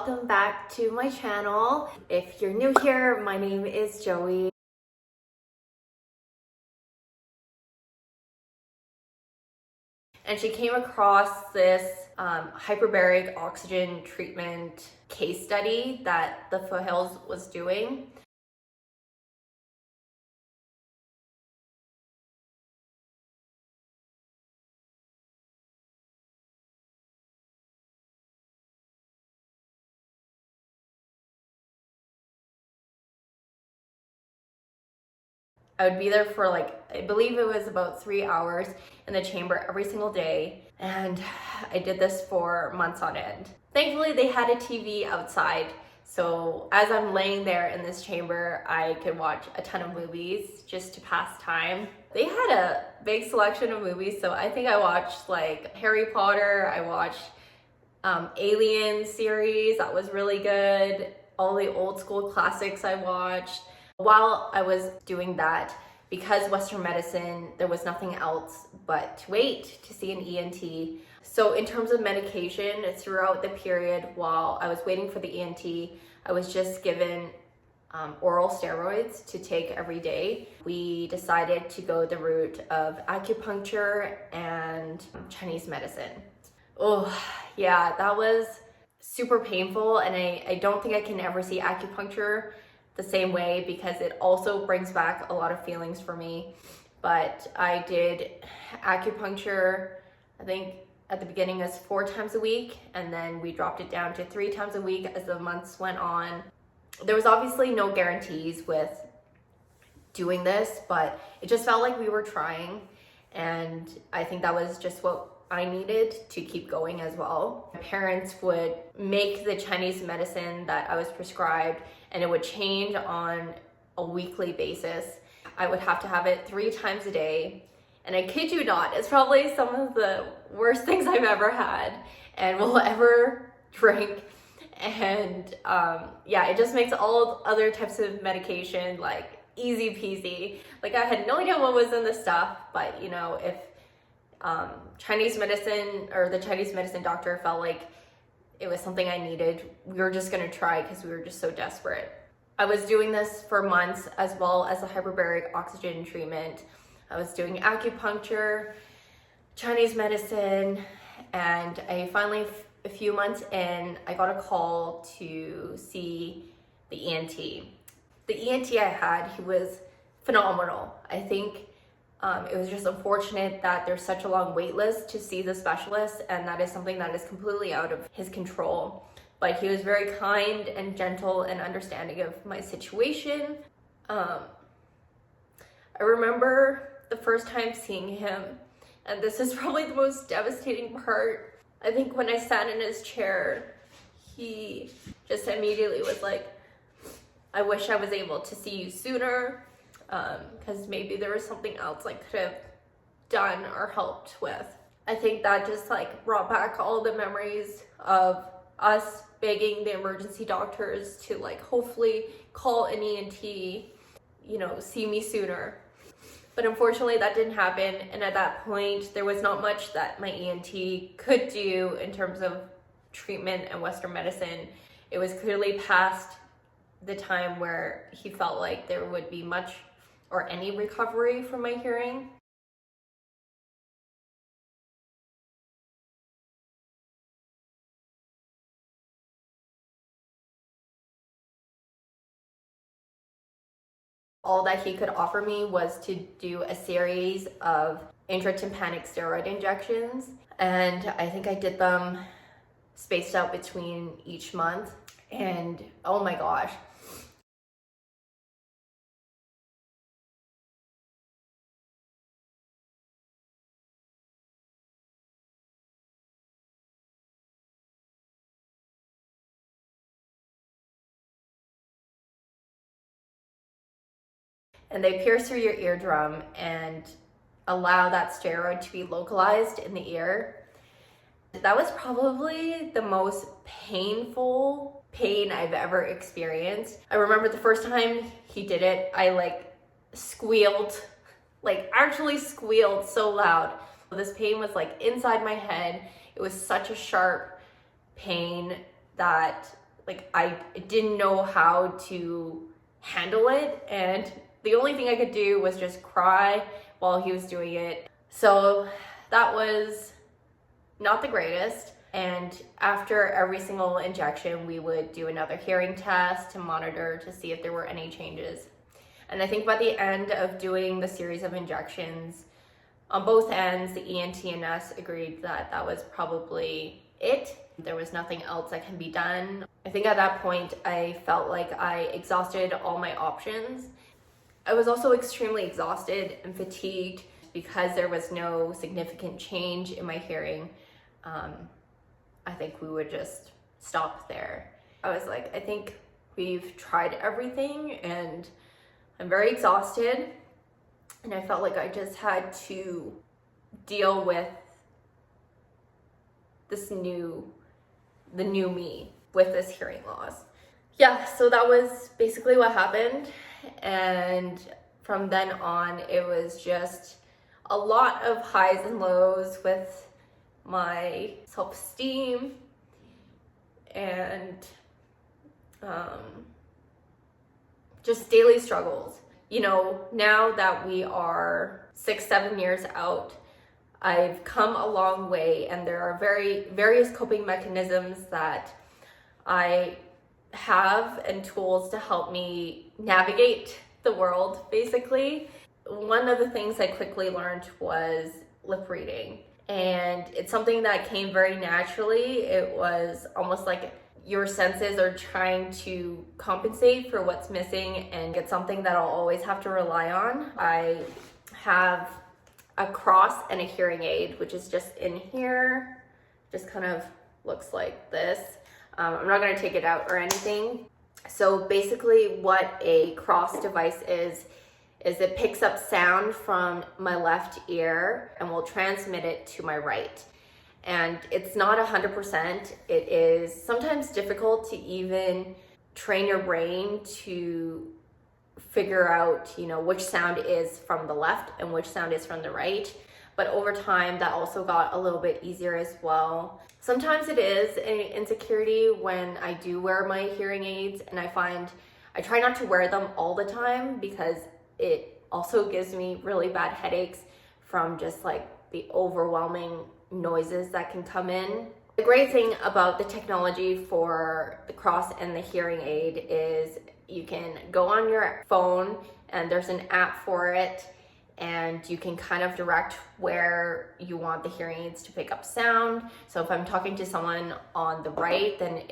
welcome back to my channel. If you're new here, my name is Joey. And she came across this hyperbaric oxygen treatment case study that the Foothills was doing. I would be there for I believe it was about 3 hours in the chamber every single day. And I did this for months on end. Thankfully, they had a TV outside. So as I'm laying there in this chamber, I could watch a ton of movies just to pass time. They had a big selection of movies. So I think I watched Harry Potter. I watched Alien series. That was really good. All the old school classics I watched. While I was doing that, because Western medicine, there was nothing else but to wait to see an ENT. So in terms of medication, throughout the period while I was waiting for the ENT, I was just given oral steroids to take every day. We decided to go the route of acupuncture and Chinese medicine. Oh yeah, that was super painful, and I don't think I can ever see acupuncture the same way because it also brings back a lot of feelings for me. But I did acupuncture, I think at the beginning as 4 times a week, and then we dropped it down to 3 times a week as the months went on. There was obviously no guarantees with doing this, but it just felt like we were trying, and I think that was just what I needed to keep going as well. My parents would make the Chinese medicine that I was prescribed, and it would change on a weekly basis. I would have to have it 3 times a day. And I kid you not, it's probably some of the worst things I've ever had and will ever drink. And yeah, it just makes all other types of medication easy peasy. I had no idea what was in the stuff, but you know, if Chinese medicine or the Chinese medicine doctor felt like it was something I needed, we were just gonna try because we were just so desperate. I was doing this for months, as well as the hyperbaric oxygen treatment. I was doing acupuncture, Chinese medicine, and I finally, a few months in, I got a call to see the ENT. The ENT I had, he was phenomenal. I think it was just unfortunate that there's such a long wait list to see the specialist, and that is something that is completely out of his control. But he was very kind and gentle and understanding of my situation. I remember the first time seeing him, and this is probably the most devastating part. I think when I sat in his chair, he just immediately was like, "I wish I was able to see you sooner, because maybe there was something else I could have done or helped with." I think that just brought back all the memories of us begging the emergency doctors to hopefully call an ENT, you know, see me sooner. But unfortunately that didn't happen, and at that point there was not much that my ENT could do in terms of treatment and Western medicine. It was clearly past the time where he felt like there would be much or any recovery from my hearing. All that he could offer me was to do a series of intratympanic steroid injections, and I think I did them spaced out between each month, and oh my gosh. And they pierce through your eardrum and allow that steroid to be localized in the ear. That was probably the most painful pain I've ever experienced. I remember the first time he did it, I squealed, actually squealed so loud. This pain was inside my head. It was such a sharp pain that like I didn't know how to handle it, and the only thing I could do was just cry while he was doing it. So that was not the greatest. And after every single injection, we would do another hearing test to monitor to see if there were any changes. And I think by the end of doing the series of injections, on both ends, the ENT and us agreed that that was probably it. There was nothing else that can be done. I think at that point, I felt like I exhausted all my options. I was also extremely exhausted and fatigued because there was no significant change in my hearing. I think we would just stop there. I was like, I think we've tried everything and I'm very exhausted. And I felt like I just had to deal with the new me with this hearing loss. Yeah, so that was basically what happened. And from then on, it was just a lot of highs and lows with my self-esteem and just daily struggles. You know, now that we are 6-7 years out, I've come a long way, and there are various coping mechanisms that I have and tools to help me navigate the world, basically. One of the things I quickly learned was lip reading, and it's something that came very naturally. It was almost like your senses are trying to compensate for what's missing, and it's something that I'll always have to rely on. I have a cross and a hearing aid, which is just in here, just kind of looks like this. I'm not going to take it out or anything. So basically what a cross device is it picks up sound from my left ear and will transmit it to my right. And it's not 100%. It is sometimes difficult to even train your brain to figure out, you know, which sound is from the left and which sound is from the right. But over time, that also got a little bit easier as well. Sometimes it is an insecurity when I do wear my hearing aids, and I try not to wear them all the time because it also gives me really bad headaches from just like the overwhelming noises that can come in. The great thing about the technology for the cross and the hearing aid is you can go on your phone and there's an app for it, and you can kind of direct where you want the hearing aids to pick up sound. So if I'm talking to someone on the right, then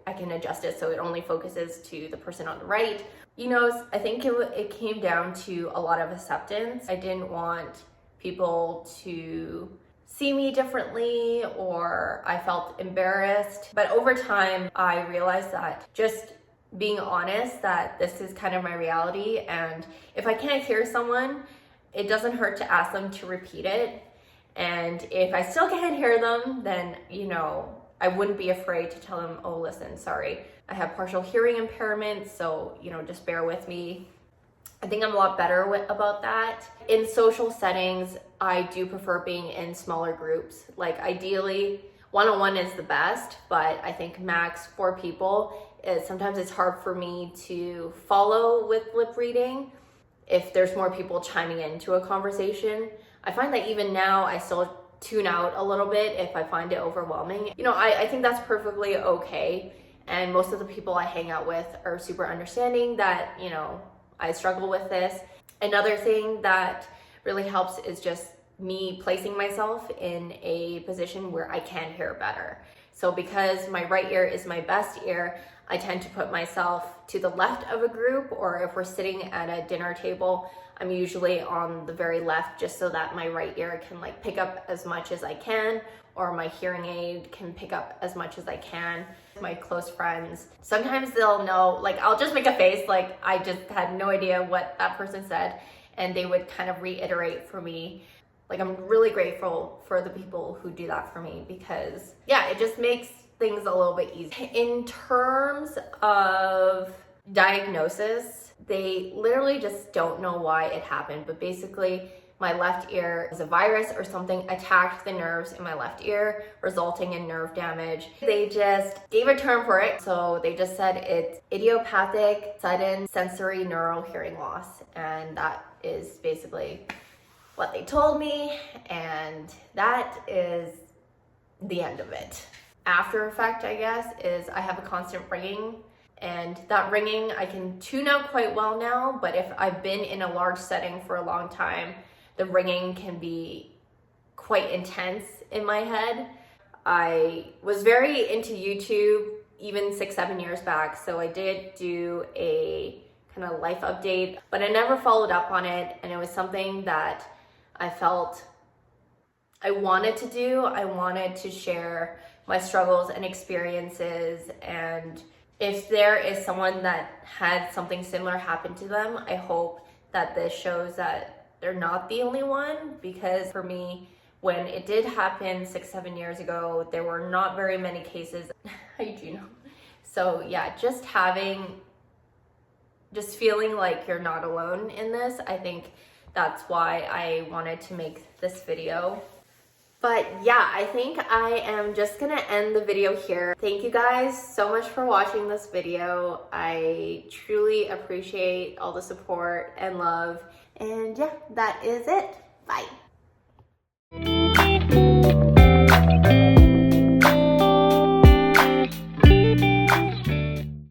I can adjust it so it only focuses to the person on the right. You know, I think it came down to a lot of acceptance. I didn't want people to see me differently, or I felt embarrassed. But over time, I realized that just being honest that this is kind of my reality, and if I can't hear someone, it doesn't hurt to ask them to repeat it. And if I still can't hear them, then, you know, I wouldn't be afraid to tell them, oh, listen, sorry, I have partial hearing impairment, so, you know, just bear with me. I think I'm a lot better about that. In social settings, I do prefer being in smaller groups. Like ideally, one-on-one is the best, but I think max 4 people. Sometimes it's hard for me to follow with lip reading if there's more people chiming into a conversation. I find that even now I still tune out a little bit if I find it overwhelming. You know, I think that's perfectly okay. And most of the people I hang out with are super understanding that, you know, I struggle with this. Another thing that really helps is just me placing myself in a position where I can hear better. So because my right ear is my best ear, I tend to put myself to the left of a group, or if we're sitting at a dinner table, I'm usually on the very left just so that my right ear can like pick up as much as I can, or my hearing aid can pick up as much as I can. My close friends, sometimes they'll know, like I'll just make a face like I just had no idea what that person said, and they would kind of reiterate for me. Like I'm really grateful for the people who do that for me, because yeah, it just makes things a little bit easier. In terms of diagnosis, they literally just don't know why it happened, but basically my left ear was a virus or something attacked the nerves in my left ear, resulting in nerve damage. They just gave a term for it. So they just said it's idiopathic sudden sensory neural hearing loss. And that is basically what they told me. And that is the end of it. After effect, I guess, is I have a constant ringing. And that ringing I can tune out quite well now, but if I've been in a large setting for a long time, the ringing can be quite intense in my head. I was very into YouTube even 6-7 years back, so I did do a kind of life update, but I never followed up on it, and it was something that I felt I wanted to do. I wanted to share my struggles and experiences, and if there is someone that had something similar happen to them, I hope that this shows that they're not the only one, because for me, when it did happen 6-7 years ago, there were not very many cases. How do you know? So yeah, just feeling like you're not alone in this, I think that's why I wanted to make this video. But yeah, I think I am just gonna end the video here. Thank you guys so much for watching this video. I truly appreciate all the support and love. And yeah, that is it. Bye.